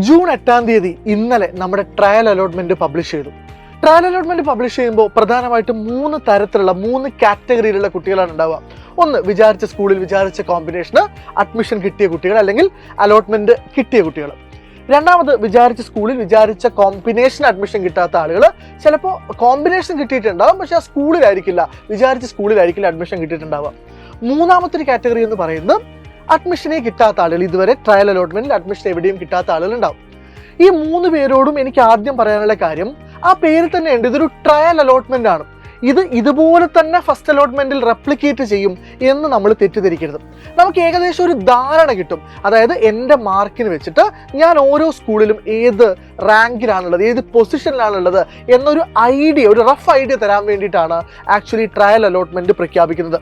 June 8-ാം തീയതി ഇന്നലെ നമ്മുടെ ട്രയൽ അലോട്ട്മെന്റ് പബ്ലിഷ് ചെയ്തു. ട്രയൽ അലോട്ട്മെന്റ് പബ്ലിഷ് ചെയ്യുമ്പോൾ പ്രധാനമായിട്ടും 3 തരത്തിലുള്ള 3 കാറ്റഗറിയിലുള്ള കുട്ടികളാണ് ഉണ്ടാവുക. ഒന്ന്, വിചാരിച്ച സ്കൂളിൽ വിചാരിച്ച കോമ്പിനേഷന് അഡ്മിഷൻ കിട്ടിയ കുട്ടികൾ അല്ലെങ്കിൽ അലോട്ട്മെന്റ് കിട്ടിയ കുട്ടികൾ. രണ്ടാമത്, വിചാരിച്ച സ്കൂളിൽ വിചാരിച്ച കോമ്പിനേഷൻ അഡ്മിഷൻ കിട്ടാത്ത ആളുകൾ. ചിലപ്പോൾ കോമ്പിനേഷൻ കിട്ടിയിട്ടുണ്ടാവും, പക്ഷെ ആ സ്കൂളിലായിരിക്കില്ല, വിചാരിച്ച സ്കൂളിലായിരിക്കില്ല അഡ്മിഷൻ കിട്ടിയിട്ടുണ്ടാവുക. മൂന്നാമത്തെ ഒരു കാറ്റഗറി എന്ന് പറയുന്നത് അഡ്മിഷനെ കിട്ടാത്ത ആളുകൾ. ഇതുവരെ ട്രയൽ അലോട്ട്മെന്റിൽ അഡ്മിഷൻ എവിടെയും കിട്ടാത്ത ആളുകൾ ഉണ്ടാവും. ഈ 3 പേരോടും എനിക്ക് ആദ്യം പറയാനുള്ള കാര്യം, ആ പേര് തന്നെ ഉണ്ട്, ഇതൊരു ട്രയൽ അലോട്ട്മെന്റ് ആണ്. ഇത് ഇതുപോലെ തന്നെ ഫസ്റ്റ് അലോട്ട്മെന്റിൽ റെപ്ലിക്കേറ്റ് ചെയ്യും എന്ന് നമ്മൾ തെറ്റിദ്ധരിക്കരുത്. നമുക്ക് ഏകദേശം ഒരു ധാരണ കിട്ടും. അതായത് എൻ്റെ മാർക്കിന് വെച്ചിട്ട് ഞാൻ ഓരോ സ്കൂളിലും ഏത് റാങ്കിലാണുള്ളത്, ഏത് പൊസിഷനിലാണുള്ളത് എന്നൊരു ഐഡിയ, ഒരു റഫ് ഐഡിയ തരാൻ വേണ്ടിയിട്ടാണ് ആക്ച്വലി ട്രയൽ അലോട്ട്മെന്റ് പ്രഖ്യാപിക്കുന്നത്.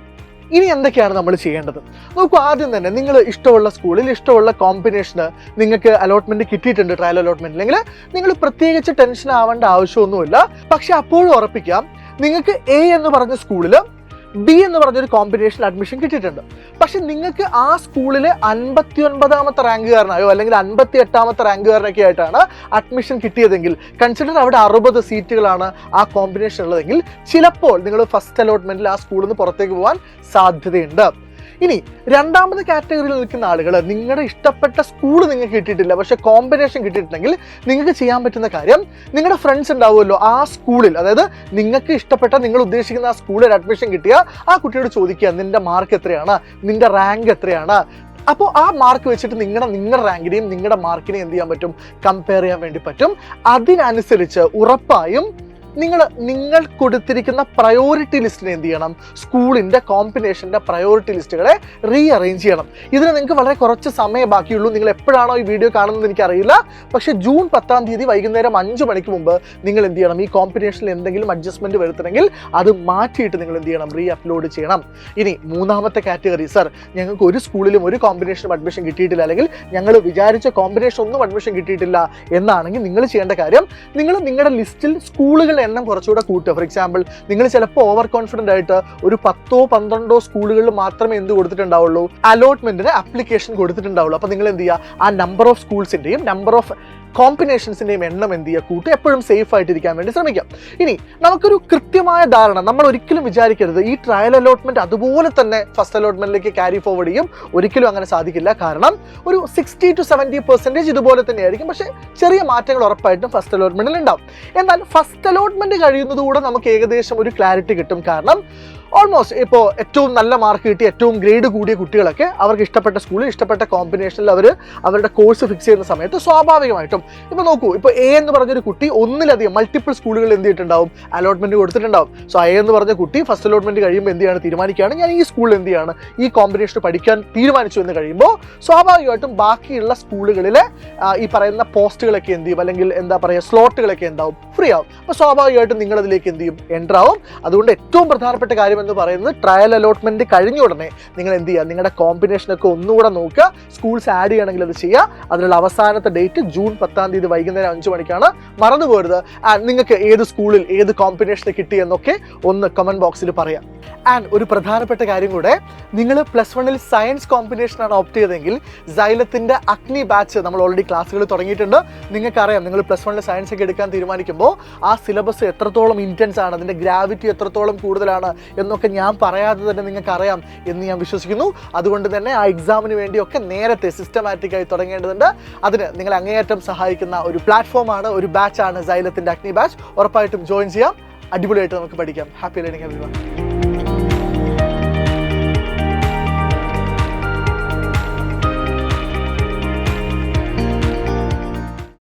ഇനി എന്തൊക്കെയാണ് നമ്മൾ ചെയ്യേണ്ടത് നോക്കൂ. ആദ്യം തന്നെ നിങ്ങൾ ഇഷ്ടമുള്ള സ്കൂളിൽ ഇഷ്ടമുള്ള കോമ്പിനേഷന് നിങ്ങൾക്ക് അലോട്ട്മെന്റ് കിട്ടിയിട്ടുണ്ട് ട്രയൽ അലോട്ട്മെന്റ്, അല്ലെങ്കിൽ നിങ്ങൾ പ്രത്യേകിച്ച് ടെൻഷൻ ആവേണ്ട ആവശ്യമൊന്നുമില്ല. പക്ഷെ അപ്പോഴും ഉറപ്പിക്കാം, നിങ്ങൾക്ക് എ എന്ന് പറഞ്ഞ സ്കൂളിൽ ബി എന്ന് പറഞ്ഞൊരു കോമ്പിനേഷൻ അഡ്മിഷൻ കിട്ടിയിട്ടുണ്ട്. പക്ഷെ നിങ്ങൾക്ക് ആ സ്കൂളിലെ 59ാമത്തെ റാങ്കുകാരനായോ അല്ലെങ്കിൽ 58ാമത്തെ റാങ്കുകാരനൊക്കെ ആയിട്ടാണ് അഡ്മിഷൻ കിട്ടിയതെങ്കിൽ, കൺസിഡർ അവിടെ 60 സീറ്റുകളാണ് ആ കോമ്പിനേഷൻ ഉള്ളതെങ്കിൽ, ചിലപ്പോൾ നിങ്ങൾ ഫസ്റ്റ് അലോട്ട്മെന്റിൽ ആ സ്കൂളിൽ നിന്ന് പുറത്തേക്ക് പോകാൻ സാധ്യതയുണ്ട്. ഇനി രണ്ടാമത്തെ കാറ്റഗറിയിൽ നിൽക്കുന്ന ആളുകൾ, നിങ്ങളുടെ ഇഷ്ടപ്പെട്ട സ്കൂൾ നിങ്ങൾക്ക് കിട്ടിയിട്ടില്ല, പക്ഷെ കോമ്പിനേഷൻ കിട്ടിയിട്ടുണ്ടെങ്കിൽ നിങ്ങൾക്ക് ചെയ്യാൻ പറ്റുന്ന കാര്യം, നിങ്ങളുടെ ഫ്രണ്ട്സ് ഉണ്ടാവുമല്ലോ ആ സ്കൂളിൽ, അതായത് നിങ്ങൾക്ക് ഇഷ്ടപ്പെട്ട, നിങ്ങൾ ഉദ്ദേശിക്കുന്ന ആ സ്കൂളിൽ അഡ്മിഷൻ കിട്ടിയ ആ കുട്ടിയോട് ചോദിക്കുക, നിന്റെ മാർക്ക് എത്രയാണ്, നിന്റെ റാങ്ക് എത്രയാണ്. അപ്പോൾ ആ മാർക്ക് വെച്ചിട്ട് നിങ്ങളുടെ റാങ്കിനെയും നിങ്ങളുടെ മാർക്കിനെയും എന്ത് ചെയ്യാൻ പറ്റും, കമ്പയർ ചെയ്യാൻ വേണ്ടി പറ്റും. അതിനനുസരിച്ച് ഉറപ്പായും നിങ്ങൾ കൊടുത്തിരിക്കുന്ന പ്രയോറിറ്റി ലിസ്റ്റിനെ എന്ത് ചെയ്യണം, സ്കൂളിൻ്റെ കോമ്പിനേഷൻ്റെ പ്രയോറിറ്റി ലിസ്റ്റുകളെ റീഅറേഞ്ച് ചെയ്യണം. ഇതിന് നിങ്ങൾക്ക് വളരെ കുറച്ച് സമയം ബാക്കിയുള്ളൂ. നിങ്ങൾ എപ്പോഴാണോ ഈ വീഡിയോ കാണുന്നത് എനിക്കറിയില്ല, പക്ഷേ ജൂൺ 10-ാം തീയതി വൈകുന്നേരം 5 മണിക്ക് മുമ്പ് നിങ്ങൾ എന്ത് ചെയ്യണം, ഈ കോമ്പിനേഷനിൽ എന്തെങ്കിലും അഡ്ജസ്റ്റ്മെൻറ്റ് വരുത്തണമെങ്കിൽ അത് മാറ്റിയിട്ട് നിങ്ങൾ എന്ത് ചെയ്യണം, റീ അപ്ലോഡ് ചെയ്യണം. ഇനി മൂന്നാമത്തെ കാറ്റഗറി, സർ ഞങ്ങൾക്ക് ഒരു സ്കൂളിലും ഒരു കോമ്പിനേഷനും അഡ്മിഷൻ കിട്ടിയിട്ടില്ല, അല്ലെങ്കിൽ ഞങ്ങൾ വിചാരിച്ച കോമ്പിനേഷൻ ഒന്നും അഡ്മിഷൻ കിട്ടിയിട്ടില്ല എന്നാണെങ്കിൽ നിങ്ങൾ ചെയ്യേണ്ട കാര്യം, നിങ്ങളുടെ ലിസ്റ്റിൽ സ്കൂളുകളുടെ എണ്ണം കുറച്ചുകൂടെ കൂട്ടുക. ഫോർ എക്സാമ്പിൾ, നിങ്ങൾ ചിലപ്പോൾ ഓവർ കോൺഫിഡൻ്റ് ആയിട്ട് ഒരു 10-12 സ്കൂളുകളിൽ മാത്രമേ എന്ത് കൊടുത്തിട്ടുണ്ടാവുള്ളൂ, അലോട്ട്മെന്റിന് ആപ്ലിക്കേഷൻ കൊടുത്തിട്ടുണ്ടാവുള്ളൂ. അപ്പോൾ നിങ്ങൾ എന്ത് ചെയ്യുക, ആ നമ്പർ ഓഫ് സ്കൂൾസിൻ്റെയും നമ്പർ ഓഫ് കോമ്പിനേഷൻസിൻ്റെയും എണ്ണം എന്ത് ചെയ്യുക, കൂട്ടി എപ്പോഴും സേഫ് ആയിട്ടിരിക്കാൻ വേണ്ടി ശ്രമിക്കാം. ഇനി നമുക്കൊരു കൃത്യമായ ധാരണ, നമ്മൾ ഒരിക്കലും വിചാരിക്കരുത് ഈ ട്രയൽ അലോട്ട്മെന്റ് അതുപോലെ തന്നെ ഫസ്റ്റ് അലോട്ട്മെന്റിലേക്ക് ക്യാരി ഫോർവേഡ് ചെയ്യും. ഒരിക്കലും അങ്ങനെ സാധിക്കില്ല. കാരണം ഒരു 60 to 70% ഇതുപോലെ തന്നെയായിരിക്കും, പക്ഷേ ചെറിയ മാറ്റങ്ങൾ ഉറപ്പായിട്ടും ഫസ്റ്റ് അലോട്ട്മെന്റിൽ ഉണ്ടാവും. എന്നാൽ ഫസ്റ്റ് അലോട്ട്മെന്റ് കഴിയുന്നതുകൂടെ നമുക്ക് ഏകദേശം ഒരു ക്ലാരിറ്റി കിട്ടും. കാരണം ഓൾമോസ്റ്റ് ഇപ്പോൾ ഏറ്റവും നല്ല മാർക്ക് കിട്ടി, ഏറ്റവും ഗ്രേഡ് കൂടിയ കുട്ടികളൊക്കെ അവർക്ക് ഇഷ്ടപ്പെട്ട സ്കൂളിൽ ഇഷ്ടപ്പെട്ട കോമ്പിനേഷനിൽ അവരുടെ കോഴ്സ് ഫിക്സ് ചെയ്യുന്ന സമയത്ത് സ്വാഭാവികമായിട്ടും ഇപ്പോൾ നോക്കൂ, ഇപ്പോൾ എ എന്ന് പറഞ്ഞൊരു കുട്ടി ഒന്നിലധികം മൾട്ടിപ്പിൾ സ്കൂളുകളിൽ എന്ത് ചെയ്തിട്ടുണ്ടാവും, അലോട്ട്മെന്റ് കൊടുത്തിട്ടുണ്ടാവും. സോ എ എന്ന് പറഞ്ഞ കുട്ടി ഫസ്റ്റ് അലോട്ട്മെന്റ് കഴിയുമ്പോൾ എന്ത് ചെയ്യാണ്, തീരുമാനിക്കുകയാണ് ഞാൻ ഈ സ്കൂളിൽ എന്ത് ചെയ്യാണ്, ഈ കോമ്പിനേഷൻ പഠിക്കാൻ തീരുമാനിച്ചു എന്ന് കഴിയുമ്പോൾ സ്വാഭാവികമായിട്ടും ബാക്കിയുള്ള സ്കൂളുകളിലെ ഈ പറയുന്ന പോസ്റ്റുകളൊക്കെ എന്ത് ചെയ്യും, അല്ലെങ്കിൽ എന്താ പറയുക, സ്ലോട്ടുകളൊക്കെ എന്താവും, ഫ്രീ ആവും. അപ്പോൾ സ്വാഭാവികമായിട്ടും നിങ്ങളതിലേക്ക് എന്ത് ചെയ്യും, എൻ്റർ ആവും. അതുകൊണ്ട് ഏറ്റവും പ്രധാനപ്പെട്ട കാര്യം എന്ന് പറയുന്നത്, ട്രയൽ അലോട്ട്മെന്റ് കഴിഞ്ഞ ഉടനെ നിങ്ങൾ എന്ത് ചെയ്യുക, നിങ്ങളുടെ കോമ്പിനേഷനൊക്കെ ഒന്നുകൂടെ നോക്കുക. സ്കൂൾസ് ആഡ് ചെയ്യണമെങ്കിൽ അത് ചെയ്യുക. അതിനുള്ള അവസാനത്തെ ഡേറ്റ് ജൂൺ 10-ാം തീയതി വൈകുന്നേരം 5 മണിക്കാണ്. മറന്നു പോരുത്. നിങ്ങൾക്ക് ഏത് സ്കൂളിൽ ഏത് കോമ്പിനേഷനിൽ കിട്ടിയെന്നൊക്കെ ഒന്ന് കമന്റ് ബോക്സിൽ പറയാം. ആൻഡ് ഒരു പ്രധാനപ്പെട്ട കാര്യം കൂടെ, നിങ്ങൾ +1 സയൻസ് കോമ്പിനേഷനാണ് ഓപ്റ്റ് ചെയ്തതെങ്കിൽ സൈലത്തിൻ്റെ അഗ്നി ബാച്ച് നമ്മൾ ഓൾറെഡി ക്ലാസ്സുകൾ തുടങ്ങിയിട്ടുണ്ട്. നിങ്ങൾക്കറിയാം, നിങ്ങൾ +1 സയൻസ് ഒക്കെ എടുക്കാൻ തീരുമാനിക്കുമ്പോൾ ആ സിലബസ് എത്രത്തോളം ഇൻറ്റൻസ് ആണ്, അതിൻ്റെ ഗ്രാവിറ്റി എത്രത്തോളം കൂടുതലാണ് എന്നൊക്കെ ഞാൻ പറയാതെ തന്നെ നിങ്ങൾക്കറിയാം എന്ന് ഞാൻ വിശ്വസിക്കുന്നു. അതുകൊണ്ട് തന്നെ ആ എക്സാമിന് വേണ്ടിയൊക്കെ നേരത്തെ സിസ്റ്റമാറ്റിക്കായി തുടങ്ങേണ്ടതുണ്ട്. അതിന് നിങ്ങൾ അങ്ങേയറ്റം സഹായിക്കുന്ന ഒരു പ്ലാറ്റ്ഫോമാണ്, ഒരു ബാച്ചാണ് സൈലത്തിൻ്റെ അഗ്നി ബാച്ച്. ഉറപ്പായിട്ടും ജോയിൻ ചെയ്യാം. അടിപൊളിയായിട്ട് നമുക്ക് പഠിക്കാം. Happy learning everyone.